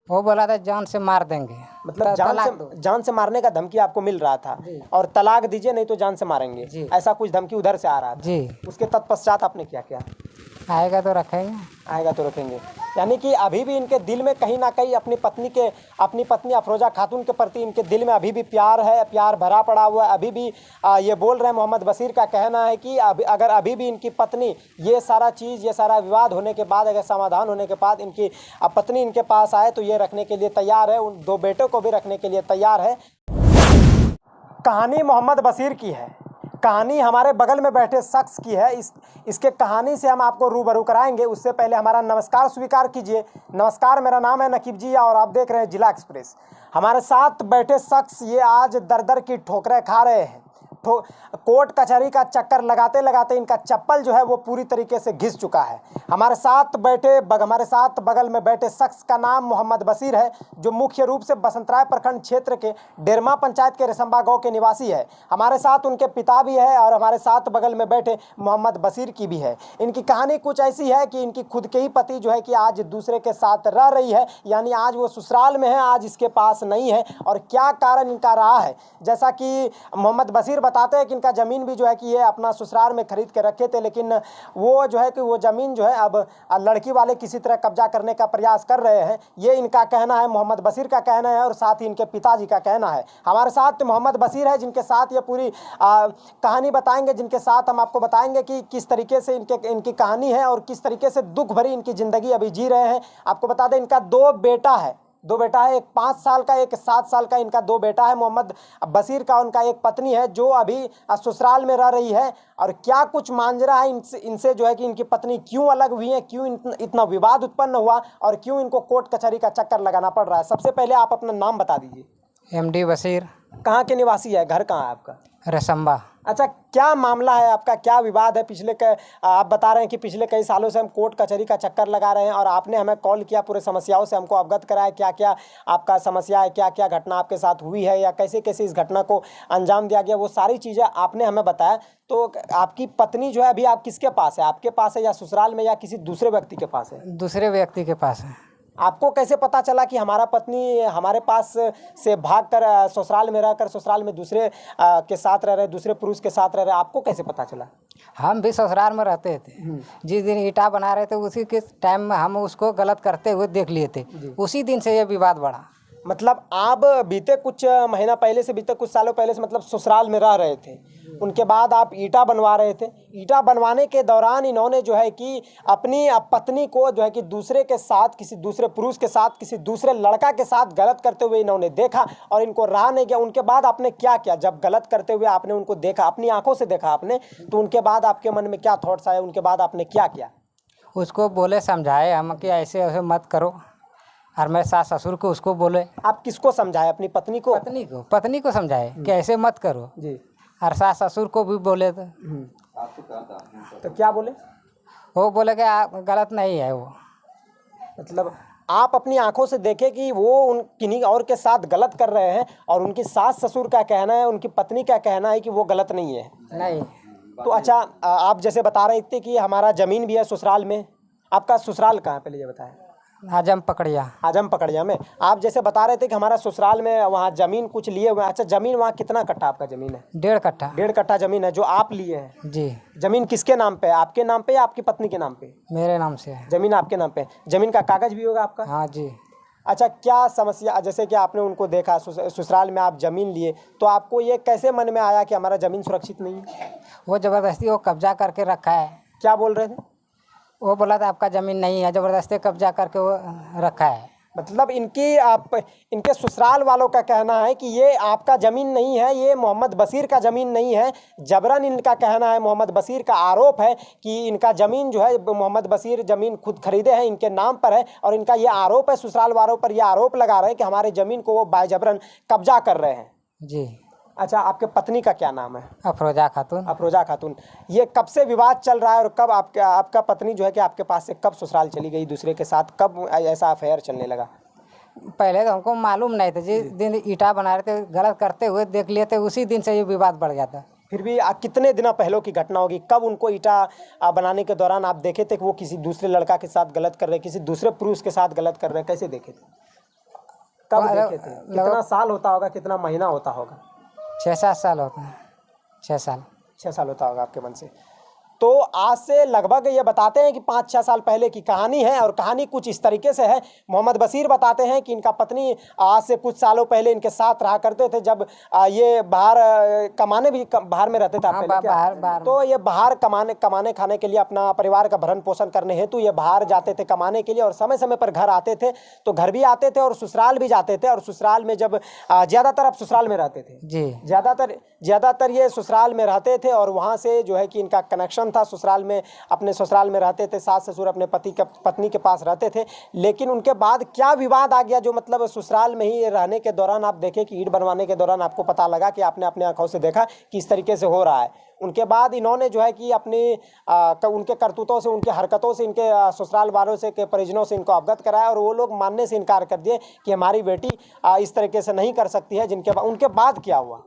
वो बोला था जान से मार देंगे। मतलब जान से मारने का धमकी आपको मिल रहा था और तलाक दीजिए नहीं तो जान से मारेंगे, ऐसा कुछ धमकी उधर से आ रहा था जी। उसके तत्पश्चात आपने क्या किया? आएगा तो रखेंगे। आएगा तो रखेंगे। यानी कि अभी भी इनके दिल में कहीं ना कहीं अपनी पत्नी अफरोजा खातून के प्रति इनके दिल में अभी भी प्यार है, प्यार भरा पड़ा हुआ है। अभी भी ये बोल रहे हैं, मोहम्मद बशीर का कहना है कि अगर अभी भी इनकी पत्नी ये सारा विवाद होने के बाद, अगर समाधान होने के बाद इनकी पत्नी इनके पास आए तो ये रखने के लिए तैयार है, उन 2 बेटों को भी रखने के लिए तैयार है। कहानी मोहम्मद बशीर की है, कहानी हमारे बगल में बैठे शख्स की है। इसके कहानी से हम आपको रूबरू कराएंगे। उससे पहले हमारा नमस्कार स्वीकार कीजिए। नमस्कार, मेरा नाम है नकीब जी और आप देख रहे हैं जिला एक्सप्रेस। हमारे साथ बैठे शख्स ये आज दर दर की ठोकरें खा रहे हैं। कोर्ट कचहरी का चक्कर लगाते लगाते इनका चप्पल जो है वो पूरी तरीके से घिस चुका है। हमारे साथ बगल में बैठे शख्स का नाम मोहम्मद बशीर है, जो मुख्य रूप से बसंतराय प्रखंड क्षेत्र के डेरमा पंचायत के रेशम्बा गांव के निवासी है। हमारे साथ उनके पिता भी है और हमारे साथ बगल में बैठे मोहम्मद बशीर की भी है। इनकी कहानी कुछ ऐसी है कि इनकी खुद के ही पति जो है कि आज दूसरे के साथ रह रही है, यानी आज वो ससुराल में है, आज इसके पास नहीं है। और क्या कारण इनका रहा है, जैसा कि मोहम्मद बशीर बताते हैं कि इनका ज़मीन भी जो है कि ये अपना ससुराल में खरीद के रखे थे, लेकिन वो जो है कि वो ज़मीन जो है अब लड़की वाले किसी तरह कब्जा करने का प्रयास कर रहे हैं। ये इनका कहना है, मोहम्मद बशीर का कहना है और साथ ही इनके पिताजी का कहना है। हमारे साथ मोहम्मद बशीर है, जिनके साथ ये पूरी कहानी बताएंगे, जिनके साथ हम आपको बताएंगे कि किस तरीके से इनकी कहानी है और किस तरीके से दुख भरी इनकी ज़िंदगी अभी जी रहे हैं। आपको बता दें, इनका दो बेटा है, एक 5 साल का, एक 7 साल का। इनका 2 बेटा है मोहम्मद बशीर का। उनका एक पत्नी है जो अभी ससुराल में रह रही है। और क्या कुछ मांजरा है इनसे जो है कि इनकी पत्नी क्यों अलग हुई है, क्यों इतना विवाद उत्पन्न हुआ और क्यों इनको कोर्ट कचहरी का चक्कर लगाना पड़ रहा है। सबसे पहले आप अपना नाम बता दीजिए। MD बशीर। कहाँ के निवासी है, घर कहाँ है आपका? रेशम्बा। अच्छा, क्या मामला है आपका, क्या विवाद है? आप बता रहे हैं कि पिछले कई सालों से हम कोर्ट कचहरी का चक्कर लगा रहे हैं और आपने हमें कॉल किया, पूरे समस्याओं से हमको अवगत कराया। क्या क्या आपका समस्या है, क्या क्या घटना आपके साथ हुई है या कैसे कैसे इस घटना को अंजाम दिया गया, वो सारी चीज़ें आपने हमें बताया। तो आपकी पत्नी जो है अभी आप किसके पास है? आपके पास है या ससुराल में या किसी दूसरे व्यक्ति के पास है? दूसरे व्यक्ति के पास है। आपको कैसे पता चला कि हमारा पत्नी हमारे पास से भागकर ससुराल में रहकर ससुराल में दूसरे के साथ रह रहे, दूसरे पुरुष के साथ रह रहे? आपको कैसे पता चला? हम भी ससुराल में रहते थे। जिस दिन ईटा बना रहे थे उसी के टाइम में हम उसको गलत करते हुए देख लिए थे। उसी दिन से ये विवाद बढ़ा। मतलब आप बीते कुछ महीना पहले से, बीते कुछ सालों पहले से मतलब ससुराल में रह रहे थे, उनके बाद आप ईटा बनवा रहे थे। ईटा बनवाने के दौरान इन्होंने जो है कि अपनी पत्नी को जो है कि दूसरे के साथ, किसी दूसरे पुरुष के साथ, किसी दूसरे लड़का के साथ गलत करते हुए इन्होंने देखा और इनको रहा नहीं गया। उनके बाद आपने क्या किया? जब गलत करते हुए आपने उनको देखा, अपनी आंखों से देखा आपने, तो उनके बाद आपके मन में क्या थॉट्स आए? उनके बाद आपने क्या किया? उसको बोले, समझाए हम कि ऐसे ऐसे मत करो। और मेरे सास ससुर को उसको बोले। आप किसको समझाए? अपनी पत्नी को? पत्नी को समझाए कि ऐसे मत करो जी। और सास ससुर को भी बोले तो क्या बोले? वो बोले कि आप गलत नहीं है। वो मतलब आप अपनी आंखों से देखे कि वो किन्हीं और के साथ गलत कर रहे हैं और उनकी सास ससुर का कहना है, उनकी पत्नी का कहना है कि वो गलत नहीं है। नहीं। तो अच्छा, आप जैसे बता रहे थे कि हमारा ज़मीन भी है ससुराल में। आपका ससुराल कहाँ, पहले ये बताएं। आजम पकड़िया में। आप जैसे बता रहे थे कि हमारा ससुराल में वहाँ ज़मीन कुछ लिए हुए हैं। अच्छा, ज़मीन वहाँ कितना कट्ठा आपका ज़मीन है? 1.5 कट्ठा। 1.5 कट्ठा ज़मीन है जो आप लिए हैं? जी। ज़मीन किसके नाम पे है? आपके नाम पे या आपकी पत्नी के नाम पे? मेरे नाम से है। ज़मीन आपके नाम पे। ज़मीन का कागज़ भी होगा आपका? हाँ जी। अच्छा, क्या समस्या, जैसे कि आपने उनको देखा ससुराल में आप ज़मीन लिए, तो आपको ये कैसे मन में आया कि हमारा ज़मीन सुरक्षित नहीं है? वो ज़बरदस्ती वो कब्जा करके रखा है। क्या बोल रहे थे? वो बोला था आपका ज़मीन नहीं है, ज़बरदस्ती कब्जा करके वो रखा है। मतलब इनके ससुराल वालों का कहना है कि ये आपका ज़मीन नहीं है, ये मोहम्मद बशीर का ज़मीन नहीं है। जबरन इनका कहना है, मोहम्मद बशीर का आरोप है कि इनका ज़मीन जो है, मोहम्मद बशीर ज़मीन खुद खरीदे हैं, इनके नाम पर है। और इनका ये आरोप है, ससुराल वालों पर ये आरोप लगा रहे हैं कि हमारे ज़मीन को वो बाजबरन कब्जा कर रहे हैं। जी। अच्छा, आपके पत्नी का क्या नाम है? अफरोजा खातून। ये कब से विवाद चल रहा है और कब आपका पत्नी जो है कि आपके पास से कब ससुराल चली गई दूसरे के साथ? कब ऐसा अफेयर चलने लगा? पहले तो हमको मालूम नहीं था। जिस दिन ईटा बना रहे थे, गलत करते हुए देख लिए थे, उसी दिन से ये विवाद बढ़ गया था। फिर भी कितने दिनों पहले की घटना होगी? कब उनको ईटा बनाने के दौरान आप देखे थे कि वो किसी दूसरे लड़का के साथ गलत कर रहे, किसी दूसरे पुरुष के साथ गलत कर रहे? कैसे देखे थे? कब देखे थे? कितना साल होता होगा, कितना महीना होता होगा? 6-7 साल होता है, 6 साल। 6 साल होता होगा आपके मन से। तो आज से लगभग ये बताते हैं कि 5-6 साल पहले की कहानी है, और कहानी कुछ इस तरीके से है। मोहम्मद बशीर बताते हैं कि इनका पत्नी आज से कुछ सालों पहले इनके साथ रहा करते थे, जब ये बाहर कमाने भी बाहर में रहते थे। आप हाँ, पहले क्या? बाहर तो ये बाहर कमाने खाने के लिए, अपना परिवार का भरण पोषण करने हेतु ये बाहर जाते थे कमाने के लिए, और समय समय पर घर आते थे। तो घर भी आते थे और ससुराल भी जाते थे, और ससुराल में जब ज़्यादातर आप ससुराल में रहते थे जी। ज़्यादातर ये ससुराल में रहते थे, और वहाँ से जो है कि इनका कनेक्शन था ससुराल में, अपने ससुराल में रहते थे, सास ससुर अपने पत्नी के पास रहते थे। लेकिन उनके बाद क्या विवाद आ गया, जो मतलब ससुराल में ही रहने के दौरान आप देखें कि ईंट बनवाने के दौरान आपको पता लगा कि आपने अपने आंखों से देखा कि इस तरीके से हो रहा है। उनके बाद इन्होंने जो है कि अपनी उनके करतूतों से, उनके हरकतों से, इनके ससुराल वालों से, के परिजनों से इनको अवगत कराया, और वो लोग मानने से इनकार कर दिए कि हमारी बेटी इस तरीके से नहीं कर सकती है। उनके बाद क्या हुआ?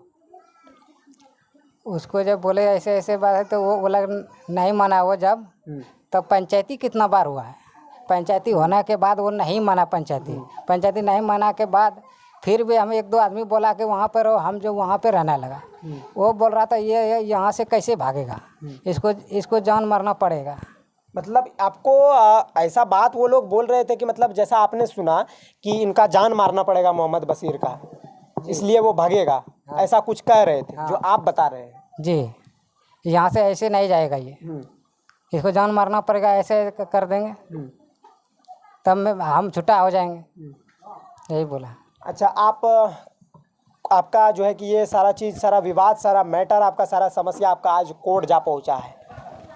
उसको जब बोले ऐसे ऐसे बात है, तो वो बोला नहीं माना। वो जब तब पंचायती कितना बार हुआ है, पंचायती होने के बाद वो नहीं माना। पंचायती नहीं माना के बाद फिर भी हमें 1-2 आदमी बोला कि वहाँ पर हम जो वहाँ पे रहने लगा। वो बोल रहा था ये यहाँ से कैसे भागेगा, इसको जान मारना पड़ेगा। मतलब आपको ऐसा बात वो लोग बोल रहे थे कि मतलब जैसा आपने सुना कि इनका जान मारना पड़ेगा मोहम्मद बशीर का, इसलिए वो भागेगा, ऐसा कुछ कह रहे थे जो आप बता रहे हैं? जी, यहाँ से ऐसे नहीं जाएगा, ये इसको जान मारना पड़ेगा, ऐसे कर देंगे तब हम छुट्टा हो जाएंगे, यही बोला। अच्छा, आपका जो है कि ये सारा चीज़, सारा विवाद, सारा मैटर, आपका सारा समस्या आपका आज कोर्ट जा पहुंचा है,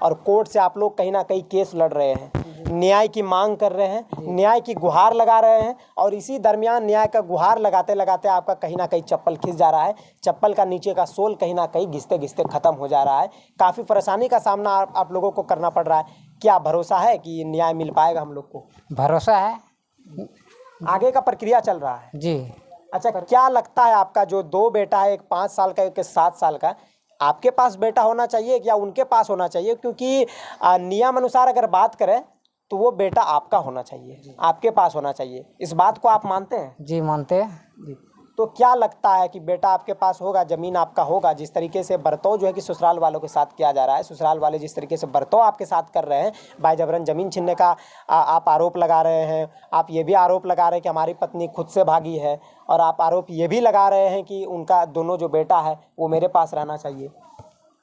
और कोर्ट से आप लोग कहीं ना कहीं केस लड़ रहे हैं, न्याय की मांग कर रहे हैं, न्याय की गुहार लगा रहे हैं। और इसी दरमियान न्याय का गुहार लगाते लगाते आपका कहीं ना कहीं चप्पल खिंच जा रहा है, चप्पल का नीचे का सोल कहीं ना कहीं घिसते घिसते ख़त्म हो जा रहा है। काफ़ी परेशानी का सामना आप लोगों को करना पड़ रहा है। क्या भरोसा है कि न्याय मिल पाएगा हम लोग को? भरोसा है, आगे का प्रक्रिया चल रहा है जी। अच्छा, क्या लगता है आपका जो 2 बेटा है, एक 5 साल का, एक 7 साल का, आपके पास बेटा होना चाहिए या उनके पास होना चाहिए? क्योंकि नियम अनुसार अगर बात करें तो वो बेटा आपका होना चाहिए, आपके पास होना चाहिए। इस बात को आप मानते हैं? जी, मानते हैं जी। तो क्या लगता है कि बेटा आपके पास होगा, ज़मीन आपका होगा? जिस तरीके से बर्ताव जो है कि ससुराल वालों के साथ किया जा रहा है, ससुराल वाले जिस तरीके से बर्ताव आपके साथ कर रहे हैं, बाय जबरन ज़मीन छीनने का आप आरोप लगा रहे हैं। आप ये भी आरोप लगा रहे हैं कि हमारी पत्नी खुद से भागी है, और आप आरोप ये भी लगा रहे हैं कि उनका दोनों जो बेटा है वो मेरे पास रहना चाहिए।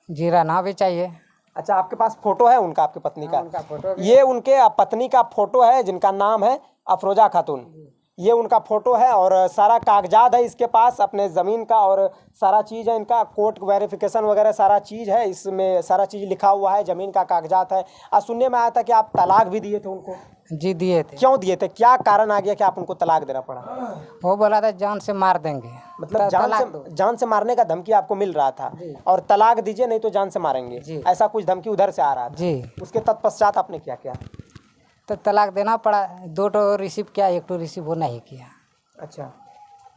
जी, रहना भी चाहिए। अच्छा, आपके पास फोटो है उनका, आपकी पत्नी का? उनका फोटो ये उनके पत्नी का फोटो है, जिनका नाम है अफरोजा खातून। ये उनका फोटो है, और सारा कागजात है इसके पास अपने ज़मीन का, और सारा चीज़ है इनका, कोर्ट वेरिफिकेशन वगैरह सारा चीज़ है इसमें, सारा चीज़ लिखा हुआ है, ज़मीन का कागजात है। सुनने में आया था कि आप तलाक भी दिए थे उनको? जी, दिए थे। क्यों दिए थे? क्या कारण आ गया कि आप उनको तलाक देना पड़ा? वो बोला था जान से मार देंगे, मतलब जान से मारने का धमकी आपको मिल रहा था, और तलाक दीजिए नहीं तो जान से मारेंगे, ऐसा कुछ धमकी उधर से आ रहा था जी। उसके तत्पश्चात आपने क्या किया? तो तलाक देना पड़ा। 2 तो रिसीव किया, 1 तो रिसीव वो नहीं किया। अच्छा,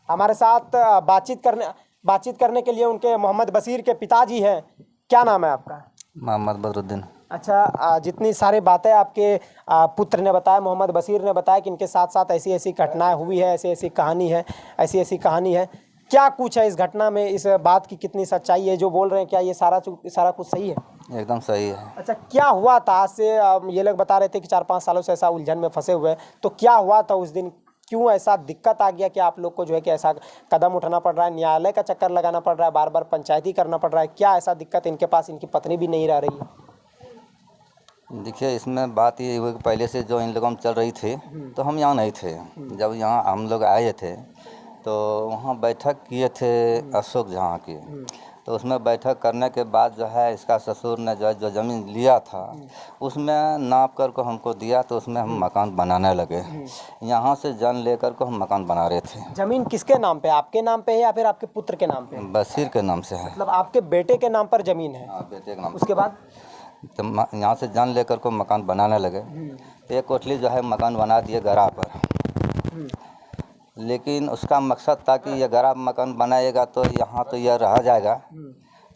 हमारे साथ बातचीत करने के लिए उनके मोहम्मद बशीर के पिताजी हैं। क्या नाम है आपका? मोहम्मद बदरुद्दीन। अच्छा, जितनी सारी बातें आपके पुत्र ने बताया, मोहम्मद बशीर ने बताया कि इनके साथ साथ ऐसी ऐसी घटनाएं हुई है, ऐसी ऐसी कहानी है, ऐसी ऐसी कहानी है। क्या कुछ है इस घटना में, इस बात की कितनी सच्चाई है? जो बोल रहे हैं क्या ये सारा कुछ सही है? एकदम सही है। अच्छा, क्या हुआ था? आज से ये लोग बता रहे थे कि 4-5 सालों से ऐसा उलझन में फंसे हुए हैं, तो क्या हुआ था उस दिन? क्यों ऐसा दिक्कत आ गया कि आप लोग को जो है कि ऐसा कदम उठाना पड़ रहा है, न्यायालय का चक्कर लगाना पड़ रहा है, बार बार पंचायती करना पड़ रहा है? क्या ऐसा दिक्कत इनके पास? इनकी पत्नी भी नहीं रह रही है। देखिए, इसमें बात ये हुई कि पहले से जो इन लोगों में चल रही थी, तो हम यहाँ नहीं थे। जब यहाँ हम लोग आए थे तो वहाँ बैठक किए थे अशोक जहाँ की, तो उसमें बैठक करने के बाद जो है इसका ससुर ने जो ज़मीन लिया था उसमें नाप कर को हमको दिया, तो उसमें हम मकान बनाने लगे। यहाँ से जन लेकर को हम मकान बना रहे थे। ज़मीन किसके नाम पे? आपके नाम पे है या फिर आपके पुत्र के नाम पे? बशीर के नाम से है। मतलब आपके बेटे के नाम पर ज़मीन है? हाँ, बेटे के नाम। उसके बाद तो यहाँ से जन लेकर को मकान बनाने लगे। एक कोठली जो है मकान बना दिए गरा पर, लेकिन उसका मकसद था कि ये गरा मकान बनाएगा तो यहाँ तो यह रह जाएगा।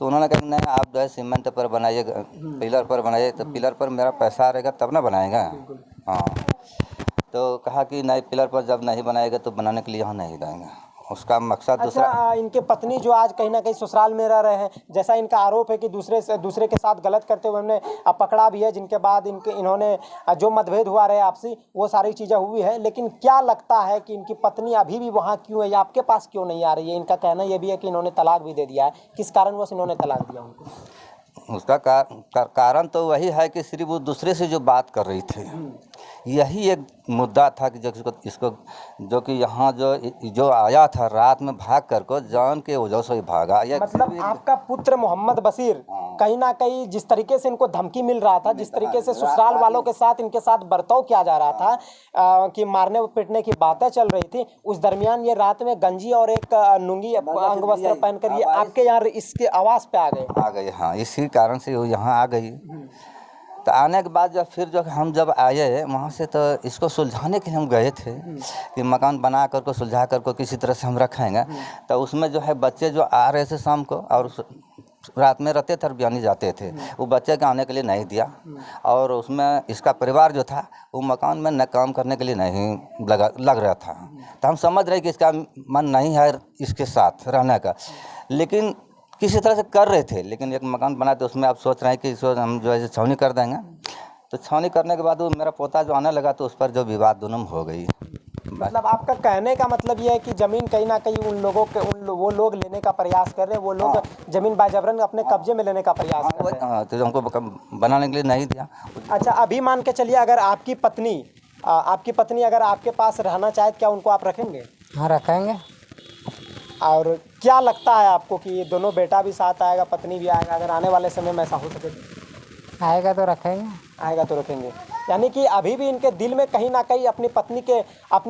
तो उन्होंने कहा नहीं, आप जो है सीमेंट पर बनाइए, पिलर पर बनाइए। तो पिलर पर मेरा पैसा रहेगा तब ना बनाएगा। हाँ, तो कहा कि नए पिलर पर जब नहीं बनाएगा तो बनाने के लिए यहाँ नहीं देंगे। उसका मकसद दूसरा। अच्छा, इनके पत्नी जो आज कहीं ना कहीं ससुराल में रह रहे हैं, जैसा इनका आरोप है कि दूसरे के साथ गलत करते हुए हमने पकड़ा भी है, जिनके बाद इन्होंने जो मतभेद हुआ रहे आपसी, वो सारी चीज़ें हुई है। लेकिन क्या लगता है कि इनकी पत्नी अभी भी वहाँ क्यों है या आपके पास क्यों नहीं आ रही है? इनका कहना ये भी है कि इन्होंने तलाक भी दे दिया है। किस कारणवश इन्होंने तलाक दिया उनको? उसका कारण तो वही है कि सिर्फ वो दूसरे से जो बात कर रही थी, यही एक मुद्दा था कि इसको जो कि यहाँ जो आया था रात में भाग कर को जान के वजह से ही भागा। मतलब आपका पुत्र मोहम्मद बशीर कहीं ना कहीं जिस तरीके से इनको धमकी मिल रहा था, जिस तरीके से ससुराल वालों के साथ इनके साथ बर्ताव किया जा रहा था कि मारने पीटने की बातें चल रही थी, उस दरमियान ये रात में गंजी और एक लुंगी अंग वस्त्र पहनकर ये आपके यहाँ इसके आवास पे आ गए। हाँ, इसी कारण से वो यहाँ आ गई। तो आने के बाद हम जब आए वहाँ से, तो इसको सुलझाने के लिए हम गए थे कि मकान बना कर को सुलझा कर को किसी तरह से हम रखेंगे। तो उसमें जो है बच्चे जो आ रहे थे शाम को और रात में रहते थे और बयानी जाते थे, वो बच्चे के आने के लिए नहीं दिया। और उसमें इसका परिवार जो था वो मकान में न काम करने के लिए नहीं लग रहा था। तो हम समझ रहे कि इसका मन नहीं है इसके साथ रहने का, लेकिन किसी तरह से कर रहे थे। लेकिन एक मकान बना तो उसमें आप सोच रहे हैं कि इसको हम जो है छावनी कर देंगे। तो छावनी करने के बाद वो मेरा पोता जो आने लगा तो उस पर जो विवाद दोनों में हो गई। मतलब आपका कहने का मतलब ये है कि ज़मीन कहीं ना कहीं उन लोगों के वो लोग लेने का प्रयास कर रहे हैं, वो लोग ज़मीन बाजबरन अपने कब्जे में लेने का प्रयास कर रहे हैं। तो हमको बनाने के लिए नहीं दिया। अच्छा, अभी मान के चलिए अगर आपकी पत्नी अगर आपके पास रहना चाहे, क्या उनको आप रखेंगे? हाँ, रखेंगे। और क्या लगता है आपको कि ये दोनों, बेटा भी साथ आएगा, पत्नी भी आएगा, अगर आने वाले समय में ऐसा हो सके तो? आएगा तो रखेंगे। आएगा तो रखेंगे। यानी कि अभी भी इनके दिल में कहीं ना कहीं अपनी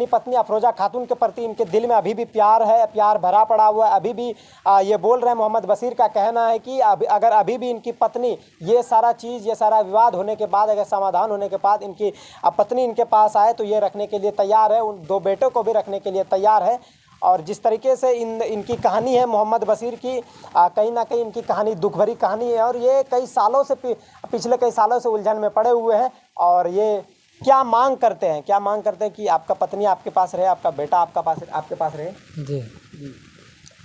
पत्नी अफरोजा खातून के प्रति इनके दिल में अभी भी प्यार है, प्यार भरा पड़ा हुआ है। अभी भी ये बोल रहे हैं, मोहम्मद बशीर का कहना है कि अगर अभी भी इनकी पत्नी ये सारा विवाद होने के बाद, अगर समाधान होने के बाद इनकी पत्नी इनके पास आए तो ये रखने के लिए तैयार है, उन दो बेटों को भी रखने के लिए तैयार है। और जिस तरीके से इनकी कहानी है मोहम्मद बशीर की, कहीं ना कहीं इनकी कहानी दुख भरी कहानी है और ये पिछले कई सालों से उलझन में पड़े हुए हैं। और ये क्या मांग करते हैं कि आपका पत्नी आपके पास रहे, आपका बेटा आपके पास रहे जी।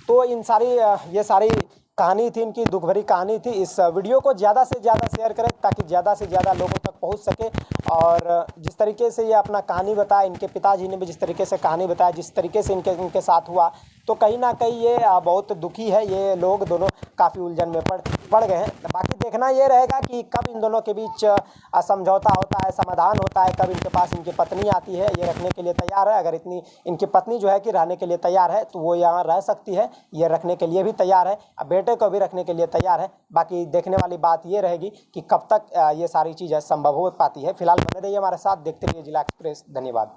तो ये सारी कहानी थी, इनकी दुख भरी कहानी थी। इस वीडियो को ज़्यादा से ज़्यादा शेयर करें ताकि ज़्यादा से ज़्यादा लोगों तक पहुंच सके। और जिस तरीके से ये अपना कहानी बताया, इनके पिताजी ने भी जिस तरीके से कहानी बताया, जिस तरीके से इनके साथ हुआ, तो कहीं ना कहीं ये बहुत दुखी है। ये लोग दोनों काफ़ी उलझन में पड़ गए हैं। बाकी देखना ये रहेगा कि कब इन दोनों के बीच समझौता होता है, समाधान होता है, कब इनके पास इनकी पत्नी आती है, ये रखने के लिए तैयार है। अगर इनकी पत्नी जो है कि रहने के लिए तैयार है तो वो यहाँ रह सकती है, ये रखने के लिए भी तैयार है, बेटे को भी रखने के लिए तैयार है। बाकी देखने वाली बात ये रहेगी कि कब तक ये सारी चीज़ें संभव हो पाती है। फिलहाल बने रहिए हमारे साथ, देखते रहिए जिला एक्सप्रेस। धन्यवाद।